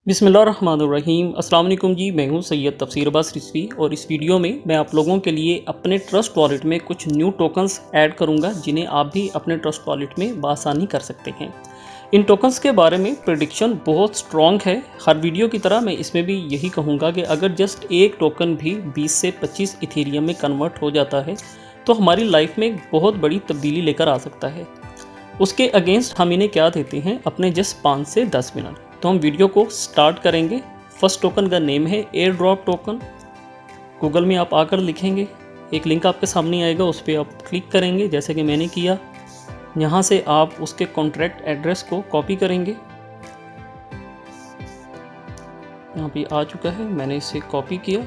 बिस्मिल्लाहिर्रहमानिर्रहीम। अस्सलाम वालेकुम जी, मैं हूं सैयद तफसीर अब्बास रिजवी और इस वीडियो में मैं आप लोगों के लिए अपने ट्रस्ट वॉलेट में कुछ न्यू टोकन्स ऐड करूंगा जिन्हें आप भी अपने ट्रस्ट वॉलेट में बआसानी कर सकते हैं। इन टोकन्स के बारे में प्रेडिक्शन बहुत स्ट्रॉन्ग है। हर वीडियो की तरह मैं इसमें भी यही कहूँगा कि अगर जस्ट एक टोकन भी 20 से 25 इथेरियम में कन्वर्ट हो जाता है तो हमारी लाइफ में बहुत बड़ी तब्दीली लेकर आ सकता है। उसके अगेंस्ट हम इन्हें क्या देते हैं, अपने जस्ट 5 से 10 मिनट। तो हम वीडियो को स्टार्ट करेंगे। फर्स्ट टोकन का नेम है एयर ड्रॉप टोकन। गूगल में आप आकर लिखेंगे, एक लिंक आपके सामने आएगा, उस पर आप क्लिक करेंगे जैसे कि मैंने किया। यहाँ से आप उसके कॉन्ट्रैक्ट एड्रेस को कॉपी करेंगे। यहाँ पे आ चुका है, मैंने इसे कॉपी किया।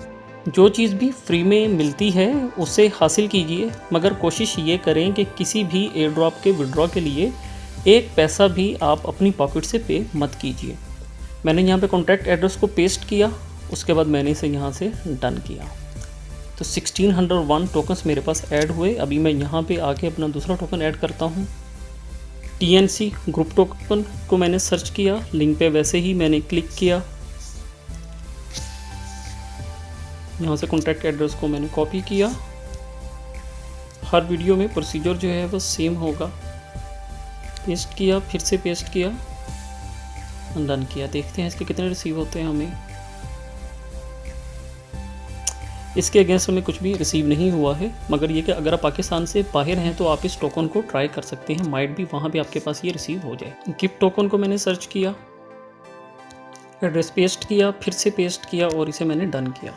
जो चीज़ भी फ्री में मिलती है उसे हासिल कीजिए, मगर कोशिश ये करें कि किसी भी एयर ड्रॉप के विड्रॉ के लिए एक पैसा भी आप अपनी पॉकेट से पे मत कीजिए। मैंने यहाँ पे कॉन्टैक्ट एड्रेस को पेस्ट किया, उसके बाद मैंने इसे यहाँ से डन किया। तो 1601 टोकन्स मेरे पास ऐड हुए। अभी मैं यहाँ पे आके अपना दूसरा टोकन ऐड करता हूँ। TNC ग्रुप टोकन को मैंने सर्च किया, लिंक पे वैसे ही मैंने क्लिक किया। यहाँ से कॉन्टैक्ट एड्रेस को मैंने कॉपी किया। हर वीडियो में प्रोसीजर जो है वो सेम होगा। पेस्ट किया, फिर से पेस्ट किया, डन किया। देखते हैं इसके कितने रिसीव होते हैं। हमें इसके अगेंस्ट हमें कुछ भी रिसीव नहीं हुआ है, मगर ये कि अगर आप पाकिस्तान से बाहर हैं तो आप इस टोकन को ट्राई कर सकते हैं, माइट भी वहाँ भी आपके पास ये रिसीव हो जाए। गिफ्ट टोकन को मैंने सर्च किया, एड्रेस पेस्ट किया, फिर से पेस्ट किया और इसे मैंने डन किया।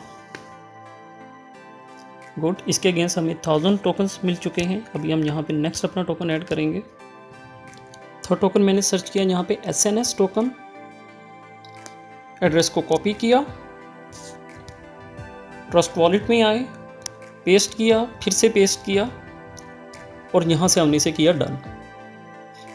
गुड। इसके अगेंस्ट हमें 1000 टोकन्स मिल चुके हैं। अभी हम यहाँ पे नेक्स्ट अपना टोकन ऐड करेंगे। थर्ड टोकन मैंने सर्च किया, यहाँ पे SNS टोकन। एड्रेस को कॉपी किया, ट्रस्ट वॉलेट में आए, पेस्ट किया, फिर से पेस्ट किया और यहाँ से हमने इसे किया डन।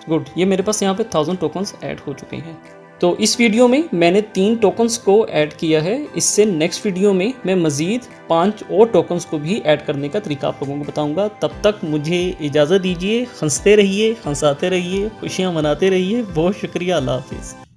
गुड। ये मेरे पास यहाँ पे 1000 टोकन्स ऐड हो चुके हैं। तो इस वीडियो में मैंने 3 टोकन्स को ऐड किया है। इससे नेक्स्ट वीडियो में मैं मज़ीद 5 और टोकन्स को भी ऐड करने का तरीका आप लोगों को बताऊंगा। तब तक मुझे इजाज़त दीजिए। हंसते रहिए, हंसाते रहिए, खुशियाँ मनाते रहिए। बहुत शुक्रिया। अल्लाह हाफिज़।